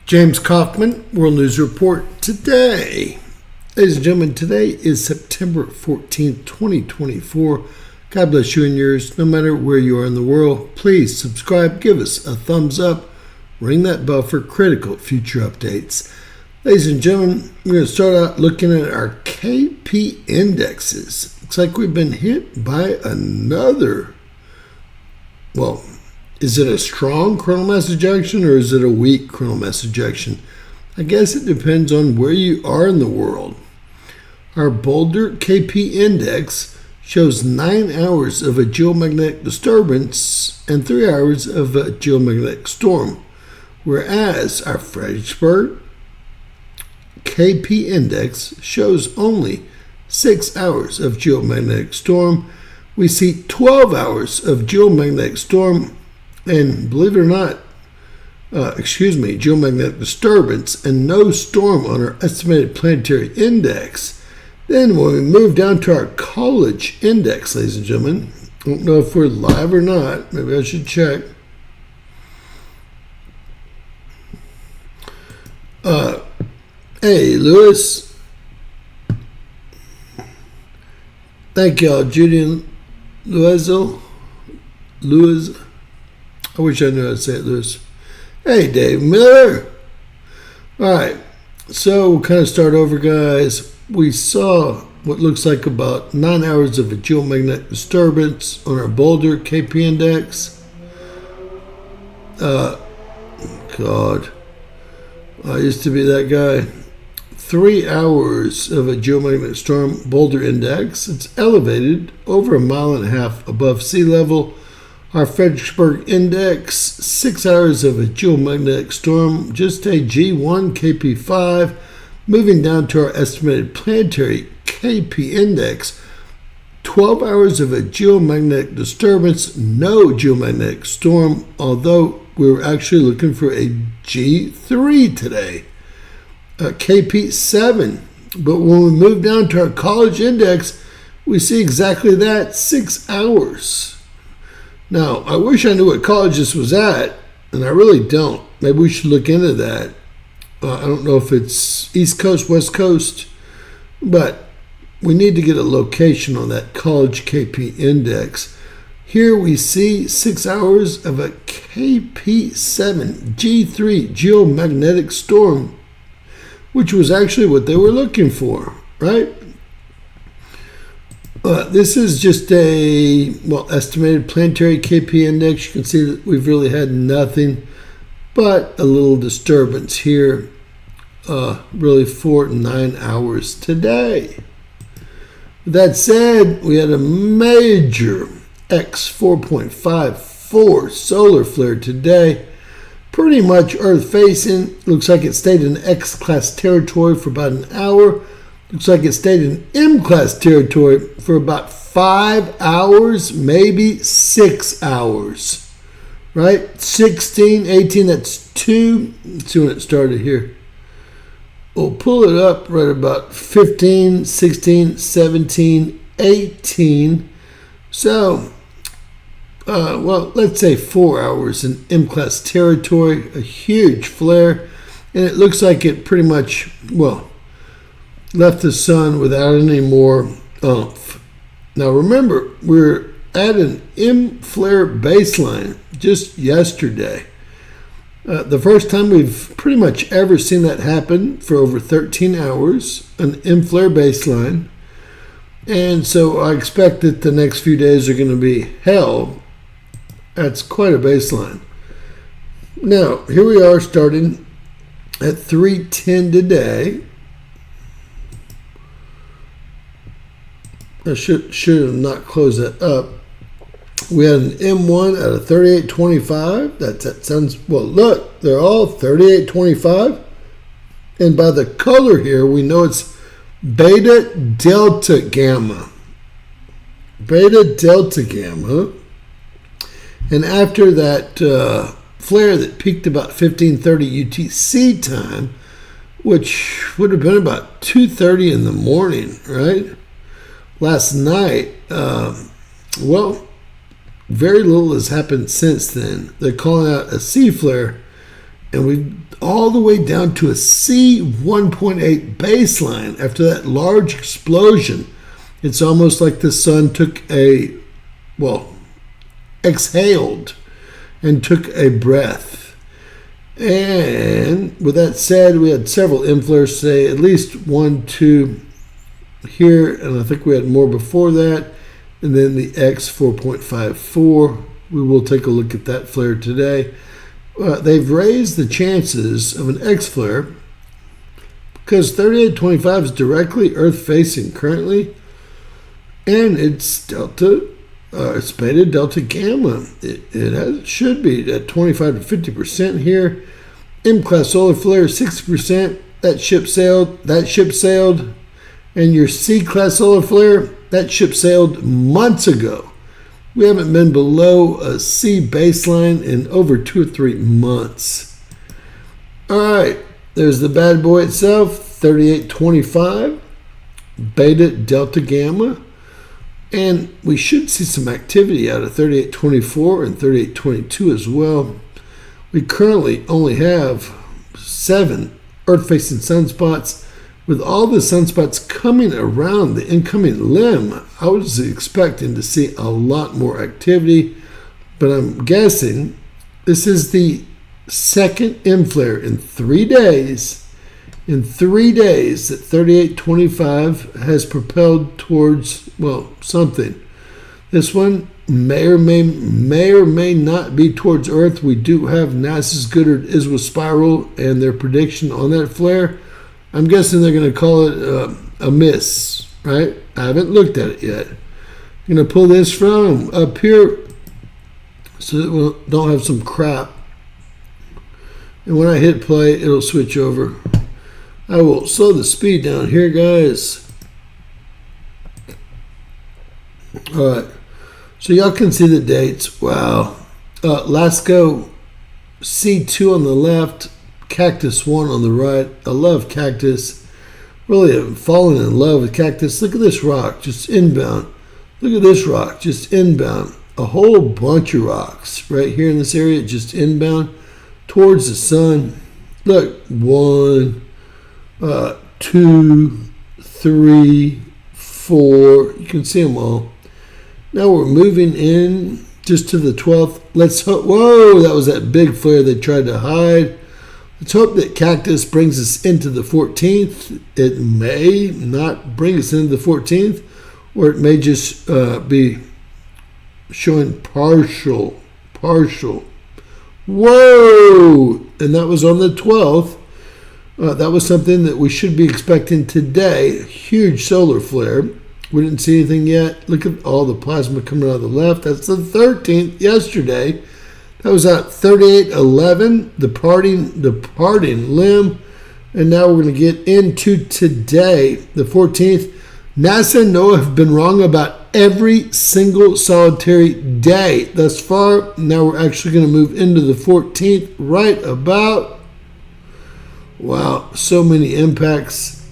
James Kaufman, World News Report today. Ladies and gentlemen, today is September 14th, 2024. God bless you and yours, no matter where you are in the world. Please subscribe, give us a thumbs up, ring that bell for critical future updates. Ladies and gentlemen, we're going to start out looking at our KP indexes. Looks like we've been hit by another, is it a strong coronal mass ejection or is it a weak coronal mass ejection? I guess it depends on where you are in the world. Our Boulder KP index shows 9 hours of a geomagnetic disturbance and 3 hours of a geomagnetic storm, whereas our Fredericksburg KP index shows only 6 hours of geomagnetic storm. We see 12 hours of geomagnetic storm and, believe it or not, geomagnetic disturbance and no storm on our estimated planetary index. Then when we move down to our college index, ladies and gentlemen, I don't know if we're live or not. Maybe I should check. Hey, Lewis. Thank y'all, Judy and Lewis. I wish I knew how to say it, Lewis. Hey, Dave Miller. All right, so we'll kind of start over, guys. We saw what looks like about 9 hours of a geomagnetic disturbance on our Boulder KP index. God, I used to be that guy. 3 hours of a geomagnetic storm, Boulder index. It's elevated over 1.5 miles above sea level. Our Fredericksburg index, 6 hours of a geomagnetic storm, just a G1 KP5. Moving down to our estimated planetary KP index, 12 hours of a geomagnetic disturbance, no geomagnetic storm, although we were actually looking for a G3 today, KP7. But when we move down to our college index, we see exactly that, 6 hours. Now, I wish I knew what college this was at, and I really don't. Maybe we should look into that. I don't know if it's East Coast, West Coast, but we need to get a location on that college KP index. Here we see 6 hours of a KP7 G3 geomagnetic storm, which was actually what they were looking for, right? This is just a, estimated planetary KP index. You can see that we've really had nothing but a little disturbance here, really for 9 hours today. With that said, we had a major X4.54 solar flare today, pretty much Earth facing. Looks like it stayed in X-class territory for about an hour. Looks like it stayed in M-class territory for about 5 hours, maybe 6 hours, right? 16, 18, that's 2. Let's see when it started here. We'll pull it up right about 15, 16, 17, 18. So, let's say 4 hours in M-class territory, a huge flare. And it looks like it pretty much, left the sun without any more oomph. Now remember, we're at an M flare baseline just yesterday. The first time we've pretty much ever seen that happen for over 13 hours, an M flare baseline. And so I expect that the next few days are going to be hell. That's quite a baseline. Now, here we are starting at 3:10 today. I should have not closed that up. We had an M1 at a 38.25. That sounds, look, they're all 38.25. And by the color here, we know it's beta delta gamma. Beta delta gamma. And after that flare that peaked about 15:30 UTC time, which would have been about 2:30 in the morning, right? Last night, very little has happened since then. They're calling out a C flare and we all the way down to a C1.8 baseline after that large explosion. It's almost like the sun exhaled and took a breath. And with that said, we had several M flares today, at least 1, 2 here, and I think we had more before that. And then the X4.54, we will take a look at that flare today. They've raised the chances of an X flare because 3825 is directly Earth-facing currently, and it's delta. It's beta delta gamma. It should be at 25 to 50% here. M-class solar flare 60%. That ship sailed. And your C-class solar flare, that ship sailed months ago. We haven't been below a C baseline in over 2 or 3 months. All right, there's the bad boy itself, 3825, beta delta gamma. And we should see some activity out of 3824 and 3822 as well. We currently only have 7 Earth-facing sunspots. With all the sunspots coming around the incoming limb, I was expecting to see a lot more activity, but I'm guessing this is the second M flare in 3 days. In 3 days that 3825 has propelled towards, something. This one may or may not be towards Earth. We do have NASA's Goddard Iswa spiral and their prediction on that flare. I'm guessing they're going to call it a miss, right? I haven't looked at it yet. I'm going to pull this from up here so that we don't have some crap. And when I hit play, it'll switch over. I will slow the speed down here, guys. All right. So y'all can see the dates. Wow. Lasco C2 on the left. Cactus 1 on the right. I love cactus. Really have fallen in love with cactus. Look at this rock, just inbound. Look at this rock, just inbound. A whole bunch of rocks right here in this area, just inbound towards the sun. Look, 1, 2, 3, 4. You can see them all. Now we're moving in just to the 12th. Let's hope. Whoa, that was that big flare they tried to hide. Let's hope that cactus brings us into the 14th. It may not bring us into the 14th, or it may just be showing partial. Whoa! And that was on the 12th. That was something that we should be expecting today. Huge solar flare. We didn't see anything yet. Look at all the plasma coming out of the left. That's the 13th yesterday. That was at 3811, departing limb. And now we're going to get into today, the 14th. NASA and NOAA have been wrong about every single solitary day thus far. Now we're actually going to move into the 14th right about. Wow, so many impacts.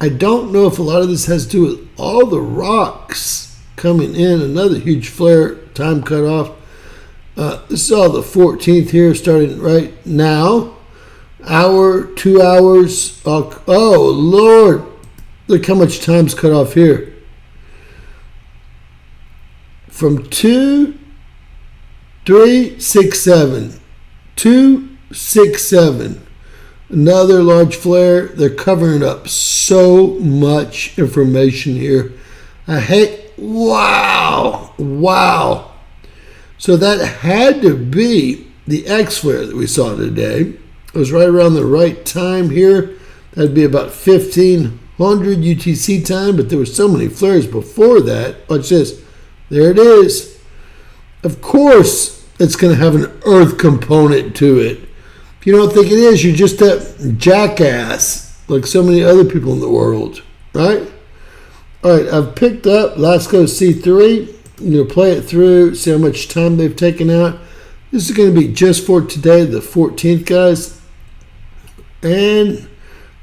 I don't know if a lot of this has to do with all the rocks coming in. Another huge flare, time cut off. This is all the 14th here, starting right now. Hour, 2 hours. Oh, Lord. Look how much time's cut off here. From 2, 3, 6, 7. 2, 6, 7. Another large flare. They're covering up so much information here. Wow. So that had to be the X flare that we saw today. It was right around the right time here. That'd be about 1500 UTC time, but there were so many flares before that. Watch this. There it is. Of course, it's going to have an Earth component to it. If you don't think it is, you're just a jackass, like so many other people in the world, right? All right, I've picked up Lasco C3. I'm going to play it through, see how much time they've taken out. This is going to be just for today, the 14th, guys. And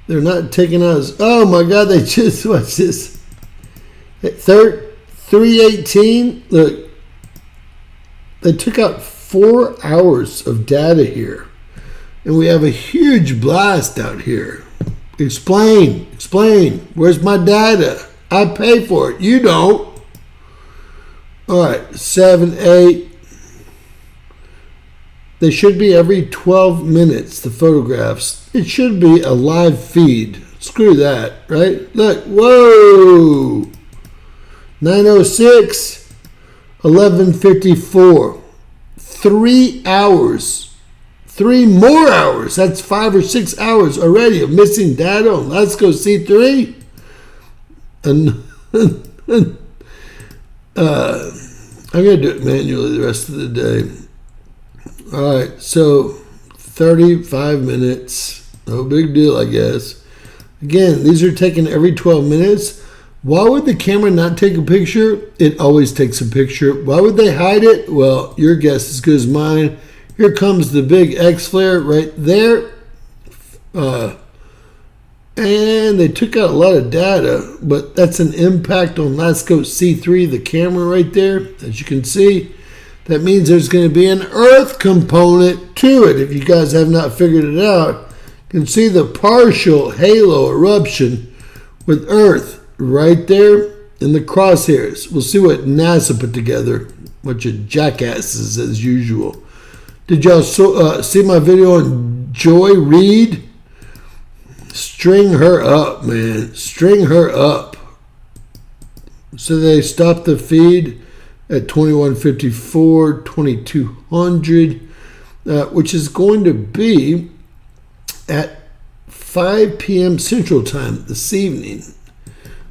they're not taking out as... Oh, my God, they just... What's this? 318. Look, they took out 4 hours of data here. And we have a huge blast out here. Explain. Where's my data? I pay for it. You don't. All right, 7, 8. They should be every 12 minutes, the photographs. It should be a live feed. Screw that, right? Look, whoa. 9:06, 11:54. 3 hours. 3 more hours. That's 5 or 6 hours already of missing data on Let's Go C3. And I'm going to do it manually the rest of the day. All right, so 35 minutes. No big deal, I guess. Again, these are taken every 12 minutes. Why would the camera not take a picture? It always takes a picture. Why would they hide it? Well, your guess is as good as mine. Here comes the big X flare right there. And they took out a lot of data, but that's an impact on LASCO C3, the camera right there, as you can see. That means there's going to be an Earth component to it. If you guys have not figured it out, you can see the partial halo eruption with Earth right there in the crosshairs. We'll see what NASA put together. Bunch of jackasses as usual. Did y'all see my video on Joy Reid? String her up, man. String her up. So they stopped the feed at 2154, 2200, which is going to be at 5 p.m. Central Time this evening.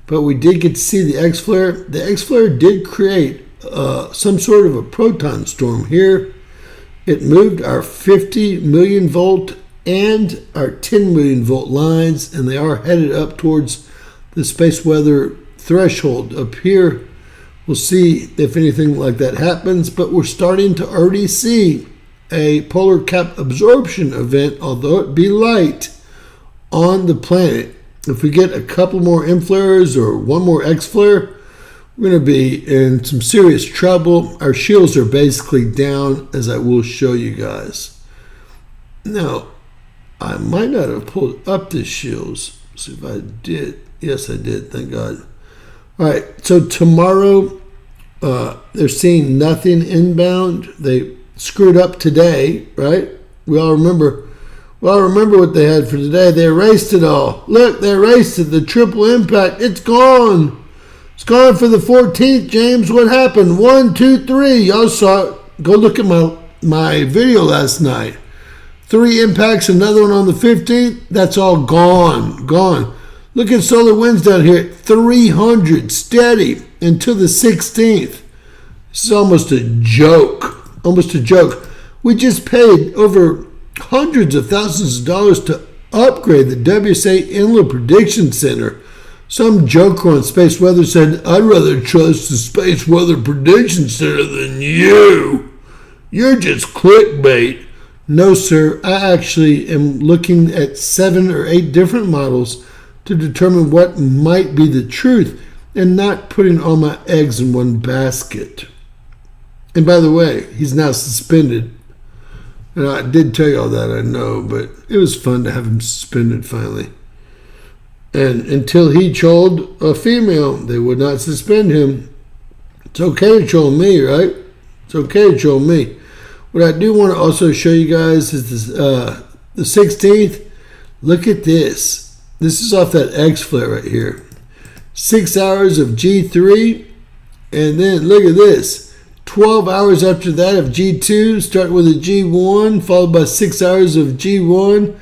But we did get to see the X flare. The X flare did create some sort of a proton storm here. It moved our 50 million volt and our 10 million volt lines, and they are headed up towards the space weather threshold up here. We'll see if anything like that happens, but we're starting to already see a polar cap absorption event, although it be light, on the planet. If we get a couple more M flares or one more X flare, we're going to be in some serious trouble. Our shields are basically down, as I will show you guys. Now, I might not have pulled up the shields. Let's see if I did. Yes, I did. Thank God. All right. So tomorrow, they're seeing nothing inbound. They screwed up today, right? We all remember what they had for today. They erased it all. Look, they erased it. The triple impact. It's gone. It's gone for the 14th, James. What happened? 1, 2, 3. Y'all saw it. Go look at my video last night. 3 impacts, another one on the 15th. That's all gone. Gone. Look at solar winds down here. 300 steady until the 16th. This is almost a joke. Almost a joke. We just paid over hundreds of thousands of dollars to upgrade the WSA Inlet Prediction Center. Some joker on Space Weather said, I'd rather trust the Space Weather Prediction Center than you. You're just clickbait. No, sir. I actually am looking at 7 or 8 different models to determine what might be the truth and not putting all my eggs in one basket. And by the way, he's now suspended. And I did tell you all that, I know, but it was fun to have him suspended finally. And until he trolled a female, they would not suspend him. It's okay to troll me, right? It's okay to troll me. What I do want to also show you guys is this, the 16th. Look at this. This is off that X flare right here. 6 hours of G3. And then look at this. 12 hours after that of G2. Start with a G1 followed by 6 hours of G1.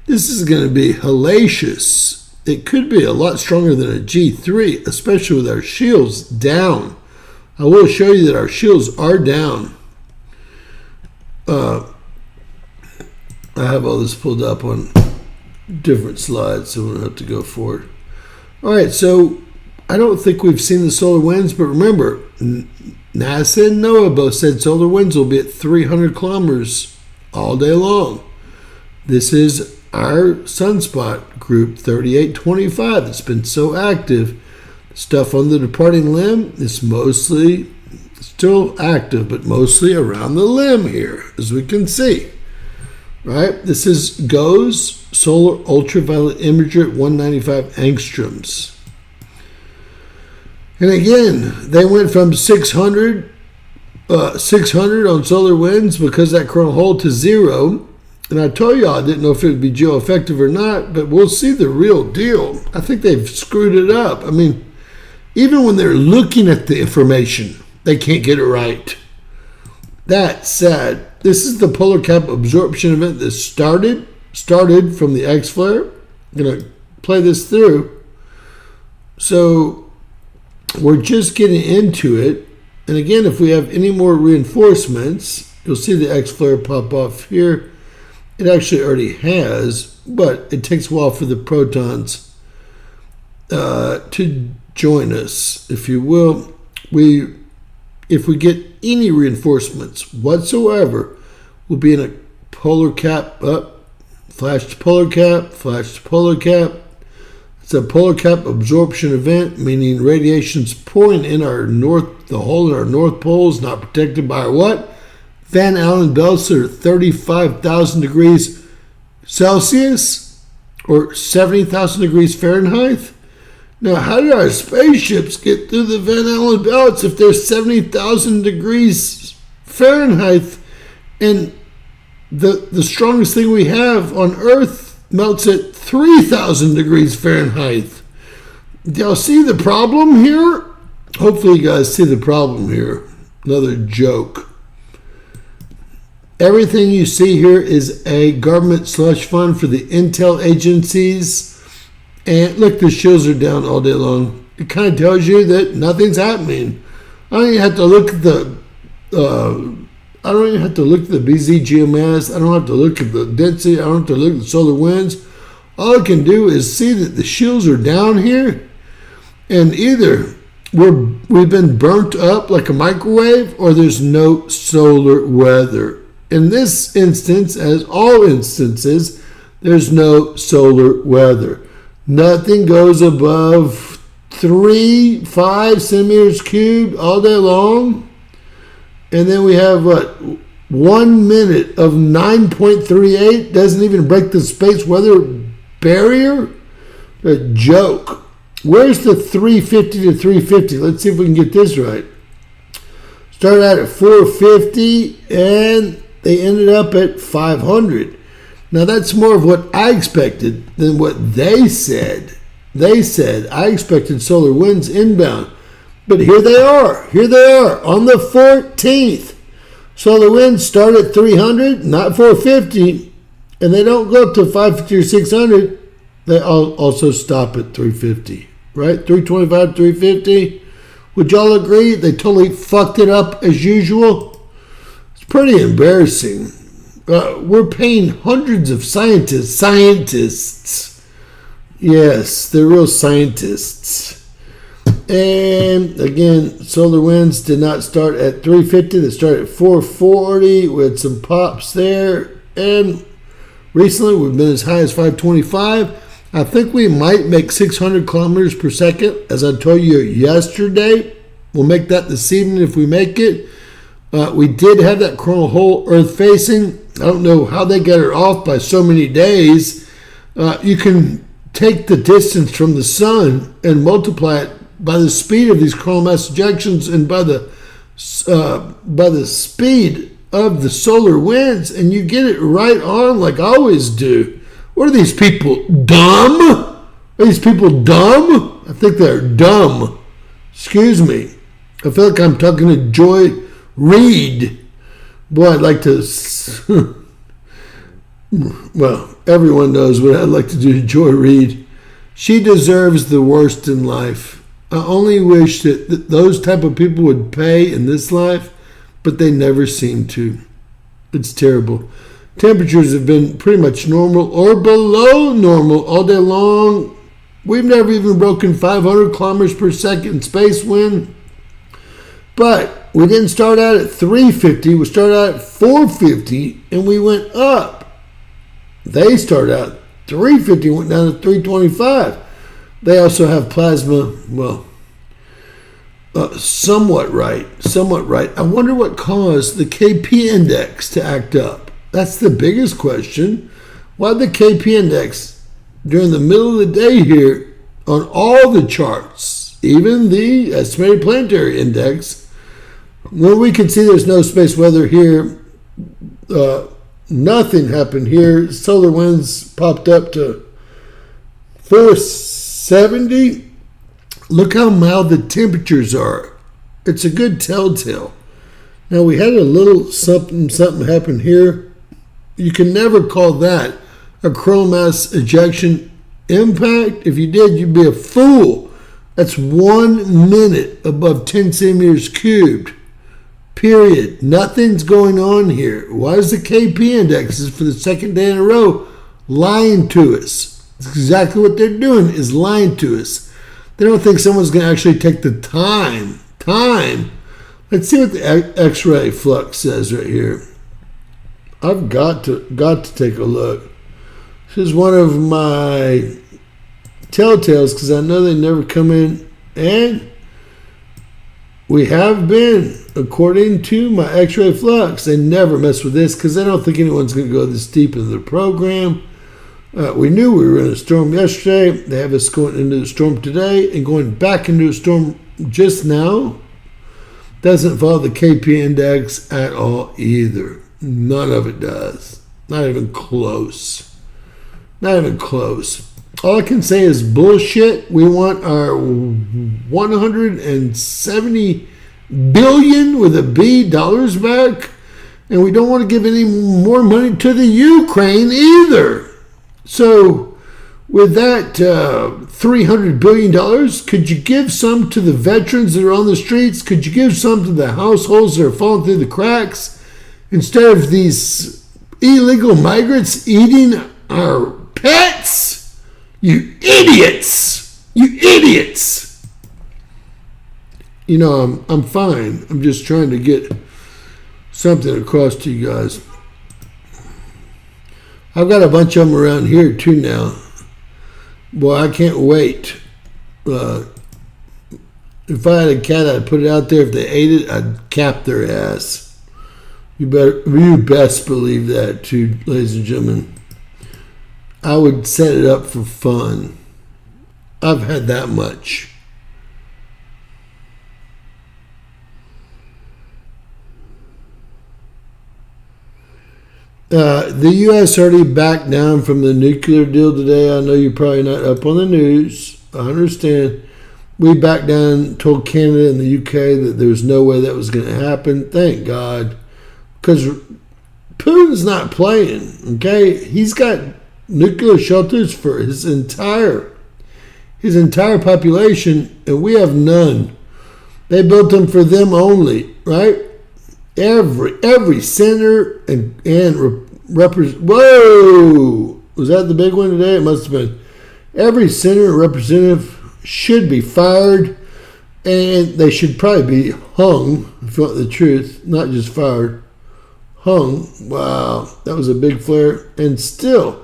This is going to be hellacious. It could be a lot stronger than a G3, especially with our shields down. I will show you that our shields are down. I have all this pulled up on different slides, so we don't have to go forward. All right, so I don't think we've seen the solar winds, but remember, NASA and NOAA both said solar winds will be at 300 kilometers all day long. This is our Sunspot group 3825 that's been so active. Stuff on the departing limb is mostly still active, but mostly around the limb here, as we can see. right? This is GOES, solar ultraviolet imager at 195 angstroms. And again, they went from 600 on solar winds because that coronal hole to 0. And I told you I didn't know if it would be geo-effective or not, but we'll see the real deal. I think they've screwed it up. I mean, even when they're looking at the information, they can't get it right. That said, this is the polar cap absorption event that started from the X flare. I'm going to play this through. So we're just getting into it. And again, if we have any more reinforcements, you'll see the X flare pop off here. It actually already has, but it takes a while for the protons to join us, if you will. If we get any reinforcements whatsoever, we'll be in a polar cap up, flash to polar cap, flash to polar cap. It's a polar cap absorption event, meaning radiation's pouring in the hole in our north pole is not protected by our what? Van Allen belts are 35,000 degrees Celsius or 70,000 degrees Fahrenheit. Now, how did our spaceships get through the Van Allen belts if they're 70,000 degrees Fahrenheit and the strongest thing we have on Earth melts at 3,000 degrees Fahrenheit? Do y'all see the problem here? Hopefully you guys see the problem here. Another joke. Everything you see here is a government slush fund for the intel agencies. And look, the shields are down all day long. It kind of tells you that nothing's happening. I don't even have to look at the BZ GMS. I don't have to look at the density. I don't have to look at the solar winds. All I can do is see that the shields are down here, and either we've been burnt up like a microwave, or there's no solar weather. In this instance, as all instances, there's no solar weather. Nothing goes above 5 centimeters cubed all day long. And then we have 1 minute of 9.38. Doesn't even break the space weather barrier. A joke. Where's the 350 to 350? Let's see if we can get this right. Started out at 450 and they ended up at 500. Now that's more of what I expected than what they said. They said I expected solar winds inbound. But here they are on the 14th. Solar winds start at 300, not 450, and they don't go up to 550 or 600. They also stop at 350, right? 325, 350. Would y'all agree they totally fucked it up as usual? It's pretty embarrassing. We're paying hundreds of scientists. Yes, they're real scientists. And again, solar winds did not start at 350. They started at 440 with some pops there. And recently we've been as high as 525. I think we might make 600 kilometers per second. As I told you yesterday, we'll make that this evening if we make it. We did have that coronal hole Earth facing. I don't know how they got it off by so many days. You can take the distance from the sun and multiply it by the speed of these coronal mass ejections and by the speed of the solar winds, and you get it right on like I always do. What are these people, dumb? Are these people dumb? I think they're dumb. Excuse me. I feel like I'm talking to Joy Reid. Boy, I'd like to... Well, everyone knows what I'd like to do to Joy Reid. She deserves the worst in life. I only wish that those type of people would pay in this life, but they never seem to. It's terrible. Temperatures have been pretty much normal or below normal all day long. We've never even broken 500 kilometers per second space wind. But we didn't start out at 350. We started out at 450, and we went up. They started out at 350, went down to 325. They also have plasma, well, somewhat right. I wonder what caused the KP index to act up. That's the biggest question. Why the KP index during the middle of the day here on all the charts, even the estimated planetary index, when we can see there's no space weather here, nothing happened here. Solar winds popped up to 470. Look how mild the temperatures are. It's a good telltale. Now we had a little something happen here. You can never call that a coronal mass ejection impact. If you did, you'd be a fool. That's 1 minute above 10 centimeters cubed. Period. Nothing's going on here. Why is the KP indexes for the second day in a row lying to us? That's exactly what they're doing, is lying to us. They don't think someone's going to actually take the time. Let's see what the X-ray flux says right here. I've got to take a look. This is one of my telltales because I know they never come in, and we have been, according to my X-ray flux, they never mess with this because they don't think anyone's going to go this deep into the program. We knew we were in a storm yesterday. They have us going into the storm today and going back into a storm just now. Doesn't follow the KP index at all either. None of it does. Not even close. Not even close. All I can say is bullshit. We want our 170 billion with a B dollars back, and we don't want to give any more money to the Ukraine either. So with that $300 billion, could you give some to the veterans that are on the streets? Could you give some to the households that are falling through the cracks instead of these illegal migrants eating our pets? You idiots! You idiots! You know, I'm fine. I'm just trying to get something across to you guys. I've got a bunch of them around here too now. Boy, I can't wait. If I had a cat, I'd put it out there. If they ate it, I'd cap their ass. You best believe that too, ladies and gentlemen. I would set it up for fun. I've had that much. The U.S. already backed down from the nuclear deal today. I know you're probably not up on the news. I understand. We backed down, told Canada and the U.K. that there was no way that was going to happen. Thank God. Because Putin's not playing, okay? He's got nuclear shelters for his entire population, and we have none. They built them for them only, right? Every senator and representative. Whoa! Was that the big one today? It must have been. Every senator and representative should be fired, and they should probably be hung, if you want the truth, not just fired. Hung. Wow, that was a big flare. And still,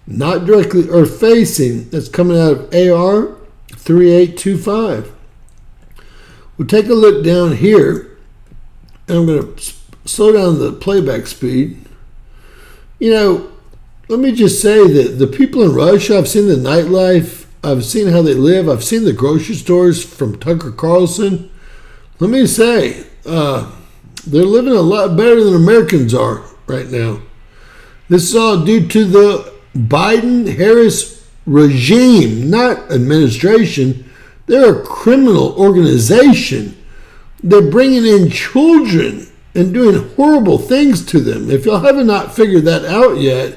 not directly or facing, that's coming out of AR 3825. We'll take a look down here. I'm going to slow down the playback speed. You know, let me just say that the people in Russia, I've seen the nightlife. I've seen how they live. I've seen the grocery stores from Tucker Carlson. Let me say, they're living a lot better than Americans are right now. This is all due to the Biden-Harris regime, not administration. They're a criminal organization. They're bringing in children and doing horrible things to them. If y'all haven't not figured that out yet,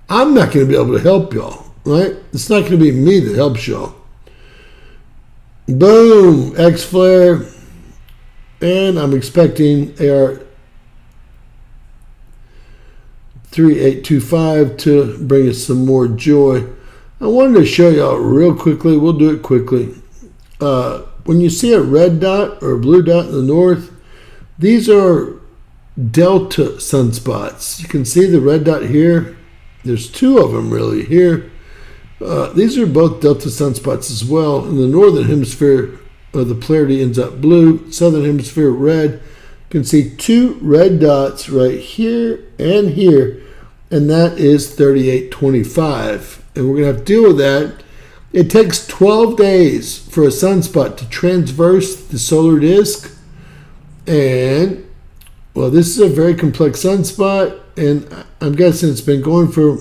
I'm not going to be able to help y'all, right? It's not going to be me that helps y'all. Boom, X-flare. And I'm expecting AR 3825 to bring us some more joy. I wanted to show y'all real quickly. We'll do it quickly. When you see a red dot or a blue dot in the north, these are delta sunspots. You can see the red dot here. There's two of them really here. These are both delta sunspots as well. In the northern hemisphere, the polarity ends up blue. Southern hemisphere, red. You can see two red dots right here and here. and that is 3825. And we're going to have to deal with that. It takes 12 days for a sunspot to transverse the solar disk. And, well, this is a very complex sunspot, and I'm guessing it's been going for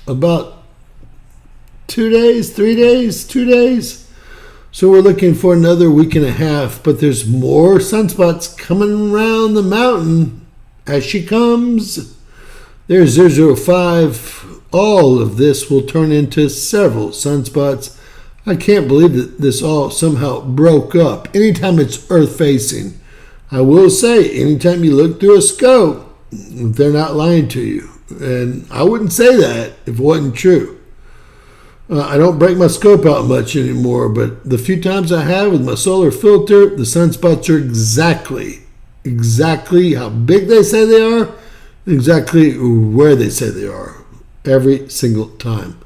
about 2 days, 3 days, 2 days. So we're looking for another week and a half, but there's more sunspots coming around the mountain as she comes. There's 005. All of this will turn into several sunspots. I can't believe that this all somehow broke up. Anytime it's Earth facing, I will say, anytime you look through a scope, they're not lying to you. And I wouldn't say that if it wasn't true. I don't break my scope out much anymore, but the few times I have with my solar filter, the sunspots are exactly how big they say they are, exactly where they say they are, every single time.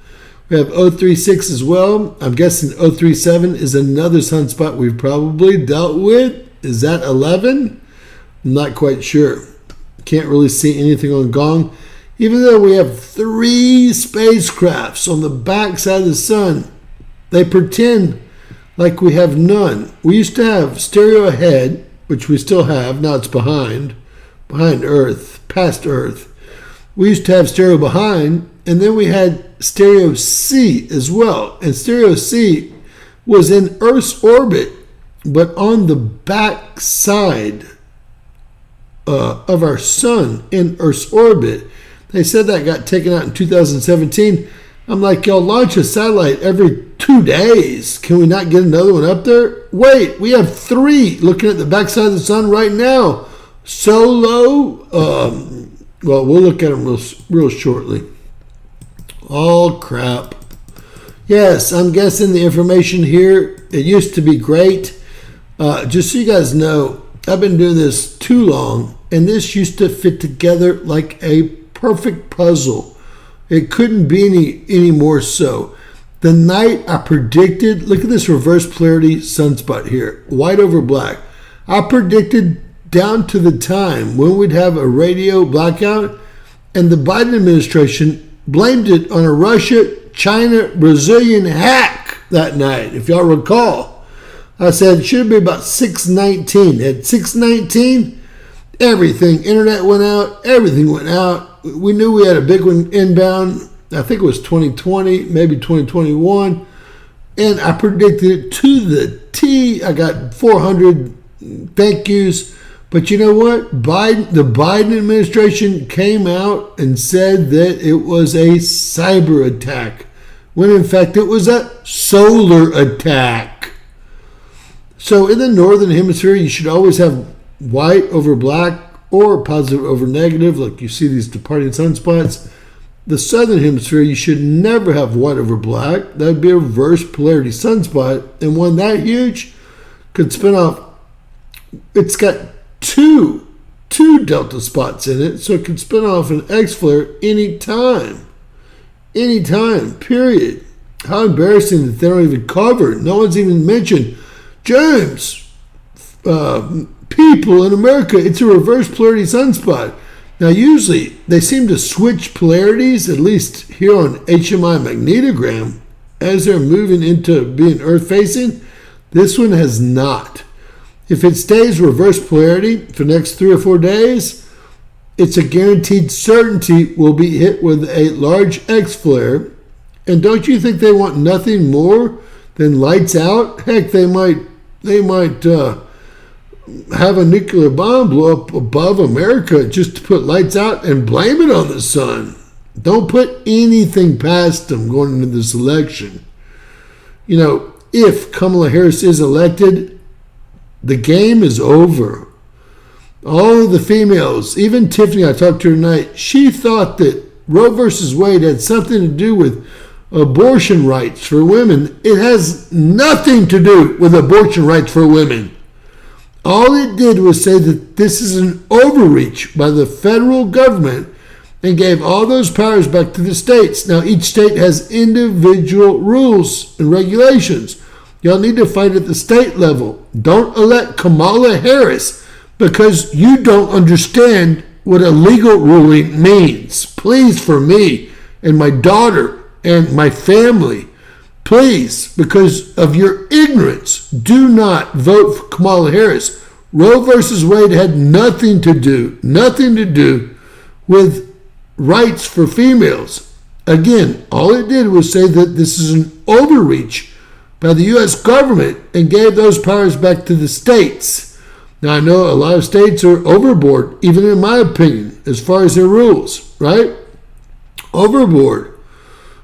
We have 036 as well. I'm guessing 037 is another sunspot we've probably dealt with. Is that 11? I'm not quite sure. Can't really see anything on Gong. Even though we have 3 spacecrafts on the backside of the sun, they pretend like we have none. We used to have stereo ahead, which we still have. Now it's behind Earth, past Earth. We used to have stereo behind, and then we had stereo C as well. And stereo C was in Earth's orbit, but on the back side of our sun in Earth's orbit. They said that got taken out in 2017. I'm like, y'all launch a satellite every 2 days. Can we not get another one up there? Wait, we have 3 looking at the backside of the sun right now. So low. Well, we'll look at them real shortly. Oh, crap. Yes, I'm guessing the information here, it used to be great. Just so you guys know, I've been doing this too long, and this used to fit together like a perfect puzzle. It couldn't be any more so. The night I predicted, look at this reverse polarity sunspot here, white over black. I predicted down to the time when we'd have a radio blackout, and the Biden administration blamed it on a Russia, China, Brazilian hack that night, if y'all recall. I said it should be about 6:19. At 6:19, everything, internet went out, everything went out. We knew we had a big one inbound. I think it was 2020, maybe 2021. And I predicted it to the T. I got 400 thank yous. But you know what? The Biden administration came out and said that it was a cyber attack, when in fact it was a solar attack. So in the northern hemisphere, you should always have white over black or positive over negative, like you see these departing sunspots. The southern hemisphere, you should never have white over black. That would be a reverse polarity sunspot, and one that huge could spin off. It's got two delta spots in it, so it can spin off an X flare anytime, period. How embarrassing that they don't even cover it. No one's even mentioned, James, people in America, it's a reverse polarity sunspot. Now, usually they seem to switch polarities, at least here on HMI magnetogram, as they're moving into being Earth facing. This one has not. If it stays reverse polarity for the next 3 or 4 days, it's a guaranteed certainty we'll be hit with a large X flare. And don't you think they want nothing more than lights out? Heck, they might have a nuclear bomb blow up above America just to put lights out and blame it on the sun. Don't put anything past them going into this election. You know, if Kamala Harris is elected, the game is over. All of the females, even Tiffany, I talked to her tonight, she thought that Roe versus Wade had something to do with abortion rights for women. It has nothing to do with abortion rights for women. All it did was say that this is an overreach by the federal government and gave all those powers back to the states. Now, each state has individual rules and regulations. Y'all need to fight at the state level. Don't elect Kamala Harris because you don't understand what a legal ruling means. Please, for me and my daughter and my family, please, because of your ignorance, do not vote for Kamala Harris. Roe versus Wade had nothing to do with rights for females. Again, all it did was say that this is an overreach by the U.S. government and gave those powers back to the states. Now, I know a lot of states are overboard, even in my opinion, as far as their rules, right? Overboard.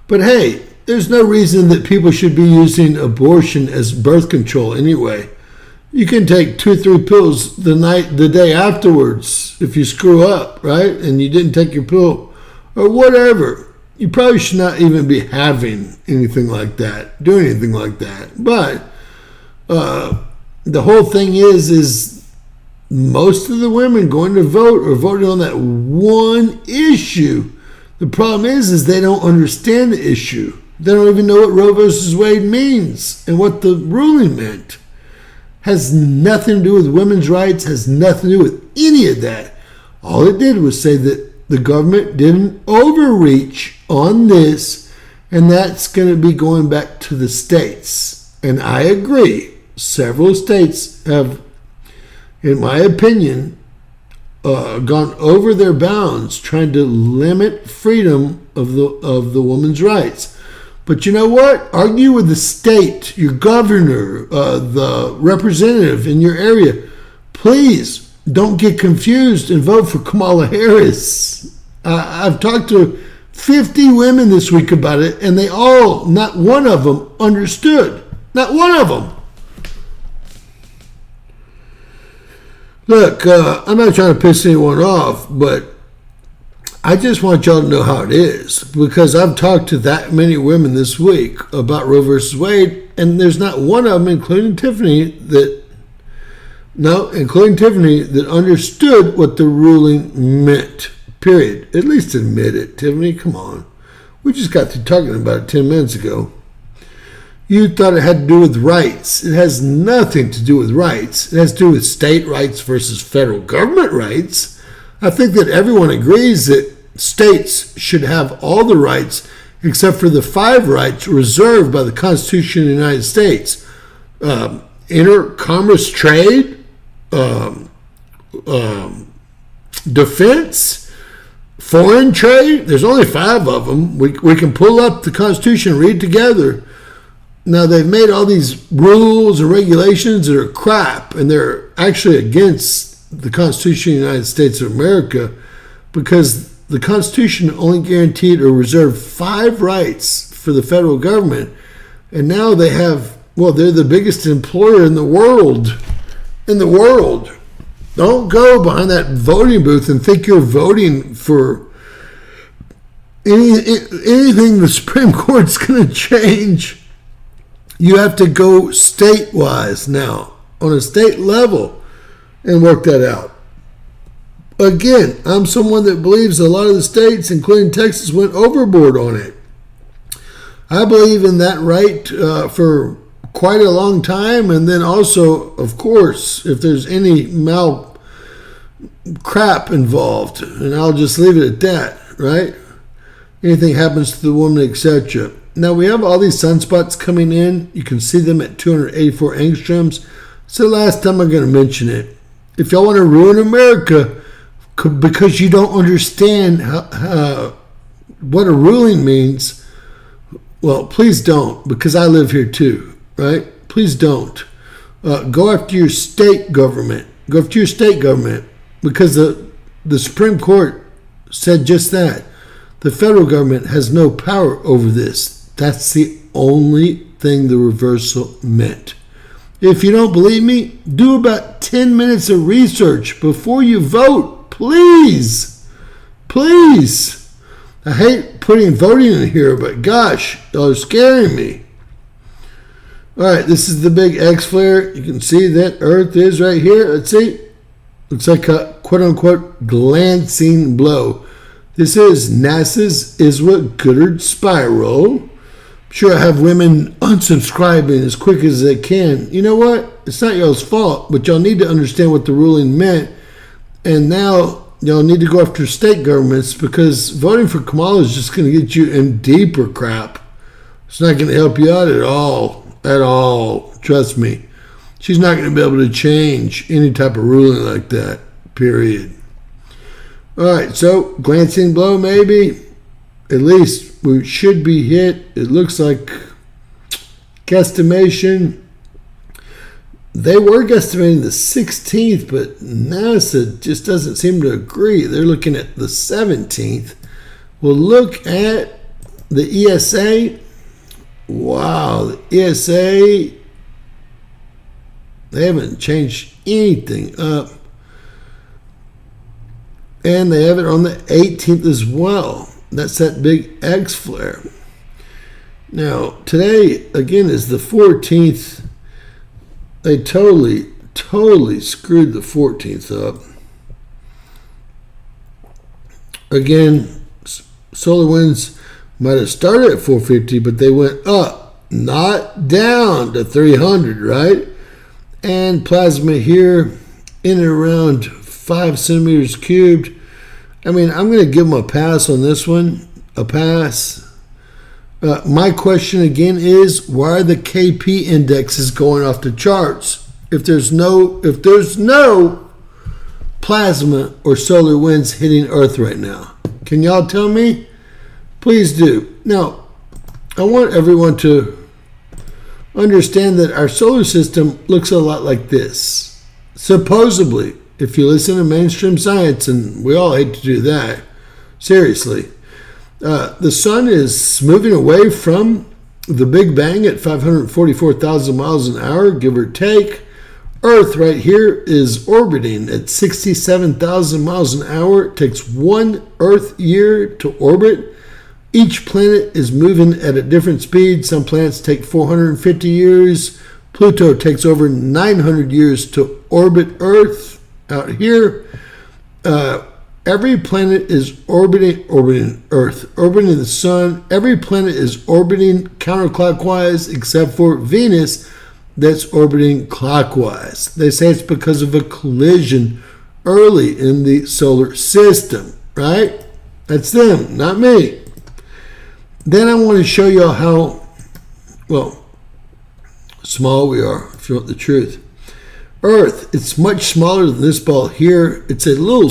But hey, there's no reason that people should be using abortion as birth control anyway. You can take 2 or 3 pills the day afterwards if you screw up, right? And you didn't take your pill or whatever. You probably should not even be having anything like that, doing anything like that. But the whole thing is most of the women going to vote are voting on that one issue. The problem is they don't understand the issue. They don't even know what Roe versus Wade means and what the ruling meant. Has nothing to do with women's rights, has nothing to do with any of that. All it did was say that the government didn't overreach on this, and that's going to be going back to the states. And I agree. Several states have, in my opinion, gone over their bounds trying to limit freedom of the woman's rights. But you know what? Argue with the state, your governor, the representative in your area. Please don't get confused and vote for Kamala Harris. I've talked to 50 women this week about it, and they all, not one of them, understood. Not one of them. Look, I'm not trying to piss anyone off, but I just want y'all to know how it is, because I've talked to that many women this week about Roe versus Wade, and there's not one of them, including Tiffany, that understood what the ruling meant, period. At least admit it, Tiffany, come on. We just got through talking about it 10 minutes ago. You thought it had to do with rights. It has nothing to do with rights. It has to do with state rights versus federal government rights. I think that everyone agrees that states should have all the rights except for the 5 rights reserved by the Constitution of the United States. Intercommerce trade, defense, foreign trade. There's only 5 of them. We can pull up the Constitution and read together. Now, they've made all these rules and regulations that are crap, and they're actually against the Constitution of the United States of America, because the Constitution only guaranteed or reserved 5 rights for the federal government. And now they have, they're the biggest employer in the world. Don't go behind that voting booth and think you're voting for anything the Supreme Court's going to change. You have to go state-wise now, on a state level, and work that out. Again, I'm someone that believes a lot of the states, including Texas, went overboard on it. I believe in that right for quite a long time, and then also, of course, if there's any crap involved, and I'll just leave it at that, right? Anything happens to the woman, etc. Now, we have all these sunspots coming in. You can see them at 284 angstroms. It's the last time I'm going to mention it. If y'all want to ruin America because you don't understand what a ruling means, well, please don't, because I live here too, right? Please don't. Go after your state government. Go after your state government, because the Supreme Court said just that. The federal government has no power over this. That's the only thing the reversal meant. If you don't believe me, do about 10 minutes of research before you vote. Please. Please. I hate putting voting in here, but gosh, y'all are scaring me. All right, this is the big X flare. You can see that Earth is right here. Let's see. Looks like a quote-unquote glancing blow. This is NASA's Iswa Goddard spiral. I'm sure I have women unsubscribing as quick as they can. You know what? It's not y'all's fault, but y'all need to understand what the ruling meant. And now y'all need to go after state governments, because voting for Kamala is just going to get you in deeper crap. It's not going to help you out at all. At all. Trust me. She's not going to be able to change any type of ruling like that. Period. All right, so glancing blow maybe. At least we should be hit. It looks like guesstimation. They were guesstimating the 16th, but NASA just doesn't seem to agree. They're looking at the 17th. We'll look at the ESA. Wow, the ESA, they haven't changed anything up. And they have it on the 18th as well. That's that big X flare. Now, today, again, is the 14th. They totally screwed the 14th up. Again, solar winds might have started at 450, but they went up, not down to 300, right? And plasma here in and around 5 centimeters cubed. I mean, I'm going to give them a pass on this one, a pass. My question again is, why are the KP indexes going off the charts? If there's no plasma or solar winds hitting Earth right now, can y'all tell me? Please do. Now, I want everyone to understand that our solar system looks a lot like this. Supposedly, if you listen to mainstream science, and we all hate to do that, seriously, the sun is moving away from the Big Bang at 544,000 miles an hour, give or take. Earth right here is orbiting at 67,000 miles an hour. It takes 1 Earth year to orbit. Each planet is moving at a different speed. Some planets take 450 years. Pluto takes over 900 years to orbit Earth out here. Every planet is orbiting Earth, orbiting the sun. Every planet is orbiting counterclockwise except for Venus, that's orbiting clockwise. They say it's because of a collision early in the solar system, right? That's them, not me. Then I want to show you how, well, small we are, if you want the truth. Earth, it's much smaller than this ball here. It's a little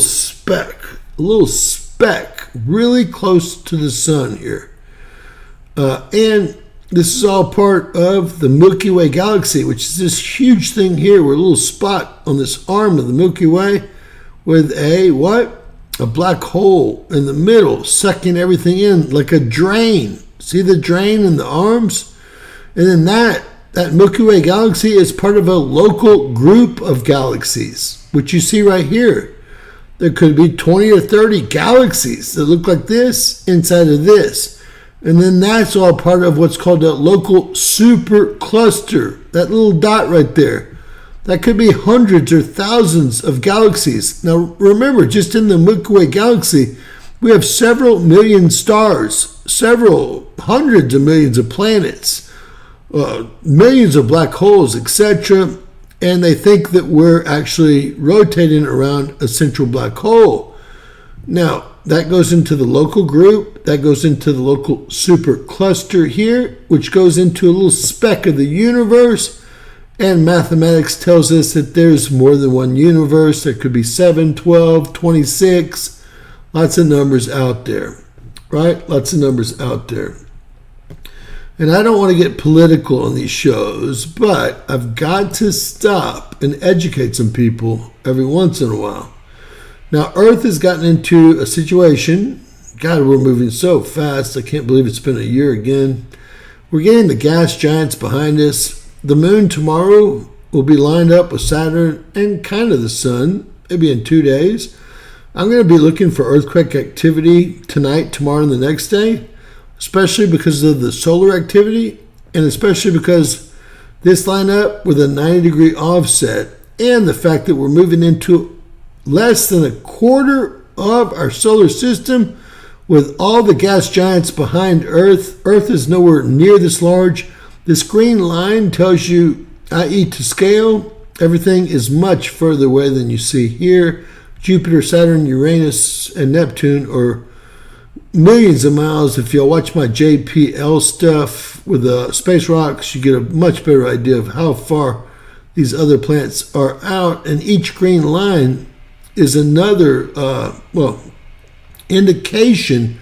speck, really close to the sun here. And this is all part of the Milky Way galaxy, which is this huge thing here. We're a little spot on this arm of the Milky Way with a what? A black hole in the middle, sucking everything in like a drain. See the drain in the arms? And then that Milky Way galaxy is part of a local group of galaxies, which you see right here. There could be 20 or 30 galaxies that look like this inside of this. And then that's all part of what's called a local supercluster. That little dot right there. That could be hundreds or thousands of galaxies. Now remember, just in the Milky Way galaxy, we have several million stars, several hundreds of millions of planets, millions of black holes, etc. And they think that we're actually rotating around a central black hole. Now, that goes into the local group, that goes into the local supercluster here, which goes into a little speck of the universe. And mathematics tells us that there's more than one universe. There could be 7, 12, 26, lots of numbers out there, right? Lots of numbers out there. And I don't want to get political on these shows, but I've got to stop and educate some people every once in a while. Now, Earth has gotten into a situation. God, we're moving so fast. I can't believe it's been a year again. We're getting the gas giants behind us. The moon tomorrow will be lined up with Saturn and kind of the sun, maybe in 2 days. I'm going to be looking for earthquake activity tonight, tomorrow, and the next day, especially because of the solar activity, and especially because this line up with a 90-degree offset and the fact that we're moving into less than a quarter of our solar system with all the gas giants behind Earth. Earth is nowhere near this large. This green line tells you, i.e. to scale, everything is much further away than you see here. Jupiter, Saturn, Uranus, and Neptune are millions of miles. If you'll watch my JPL stuff with the space rocks, you get a much better idea of how far these other planets are out. And each green line is another, indication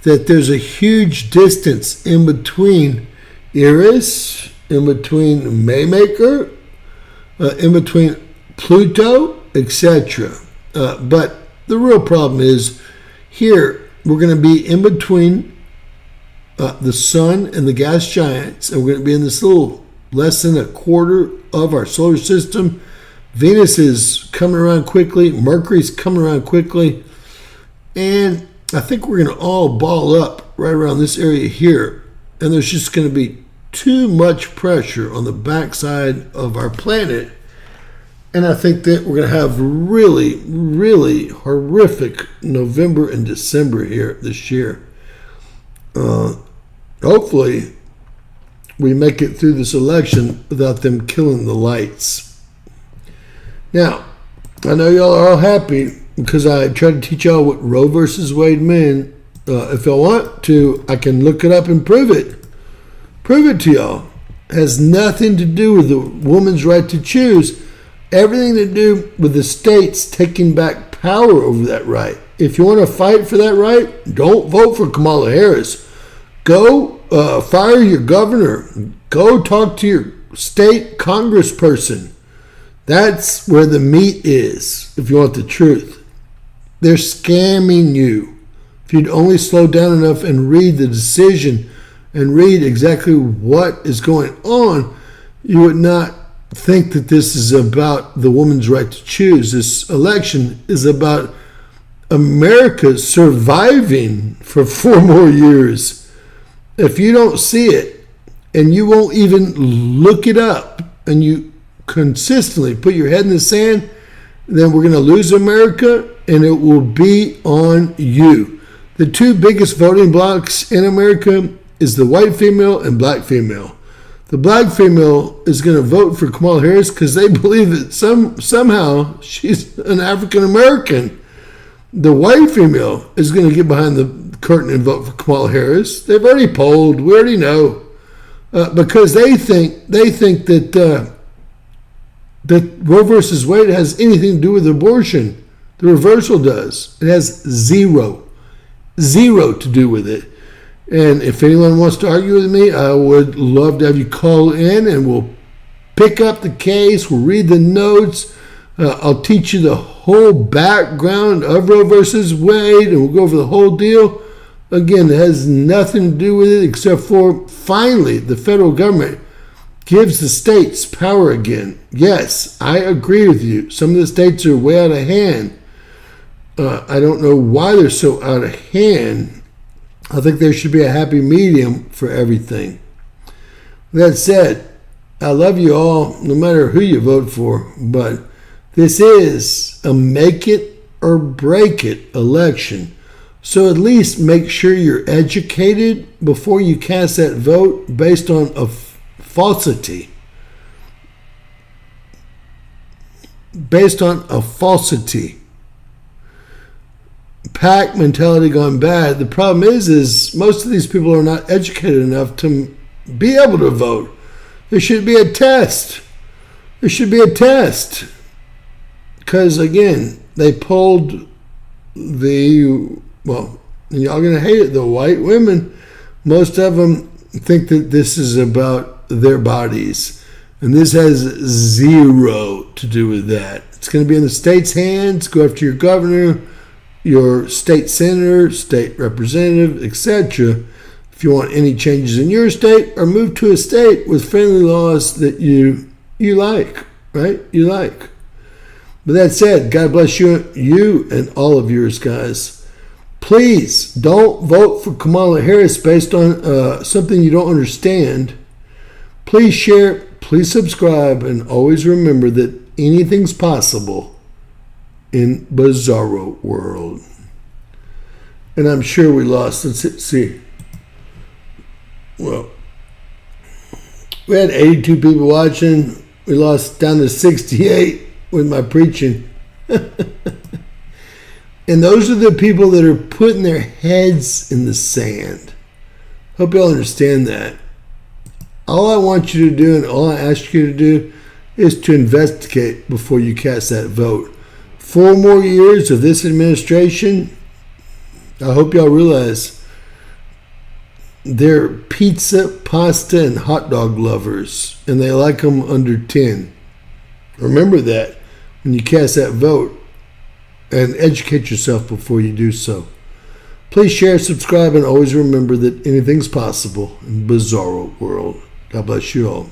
that there's a huge distance in between Eris, in between Maymaker, in between Pluto, etc. But the real problem is here we're going to be in between the sun and the gas giants, and we're going to be in this little less than a quarter of our solar system. Venus is coming around quickly, Mercury's coming around quickly, and I think we're going to all ball up right around this area here, and there's just going to be too much pressure on the backside of our planet. And I think that we're going to have really, really horrific November and December here this year. Hopefully, we make it through this election without them killing the lights. Now, I know y'all are all happy because I tried to teach y'all what Roe versus Wade meant. If y'all want to, I can look it up and prove it. Prove it to y'all. It has nothing to do with the woman's right to choose. Everything to do with the states taking back power over that right. If you want to fight for that right, don't vote for Kamala Harris. Go fire your governor. Go talk to your state congressperson. That's where the meat is, if you want the truth. They're scamming you. If you'd only slow down enough and read the decision and read exactly what is going on, you would not think that this is about the woman's right to choose. This election is about America surviving for 4 more years. If you don't see it and you won't even look it up and you consistently put your head in the sand, then we're going to lose America and it will be on you. The 2 biggest voting blocks in America is the white female and black female. The black female is going to vote for Kamala Harris because they believe that somehow she's an African American. The white female is going to get behind the curtain and vote for Kamala Harris. They've already polled. We already know because they think that Roe versus Wade has anything to do with abortion. The reversal does. It has zero to do with it. And if anyone wants to argue with me, I would love to have you call in and we'll pick up the case. We'll read the notes. I'll teach you the whole background of Roe versus Wade and we'll go over the whole deal. Again, it has nothing to do with it except for finally the federal government gives the states power again. Yes, I agree with you. Some of the states are way out of hand. I don't know why they're so out of hand. I think there should be a happy medium for everything. That said, I love you all, no matter who you vote for, but this is a make it or break it election. So at least make sure you're educated before you cast that vote based on a falsity. Based on a falsity. Pack mentality gone bad. The problem is most of these people are not educated enough to be able to vote. There should be a test. There should be a test. Because, again, they polled y'all going to hate it, the white women. Most of them think that this is about their bodies. And this has zero to do with that. It's going to be in the state's hands. Go after your governor, your state senator, state representative, etc. If you want any changes in your state, or move to a state with friendly laws that you like, right? You like. But that said, God bless you and all of yours, guys. Please don't vote for Kamala Harris based on something you don't understand. Please share, please subscribe, and always remember that anything's possible in Bizarro World. And I'm sure we lost. Let's see. Well, we had 82 people watching. We lost down to 68 with my preaching. And those are the people that are putting their heads in the sand. Hope y'all understand that. All I want you to do and all I ask you to do is to investigate before you cast that vote. 4 more years of this administration, I hope y'all realize they're pizza, pasta, and hot dog lovers, and they like them under 10. Remember that when you cast that vote, and educate yourself before you do so. Please share, subscribe, and always remember that anything's possible in Bizarro World. God bless you all.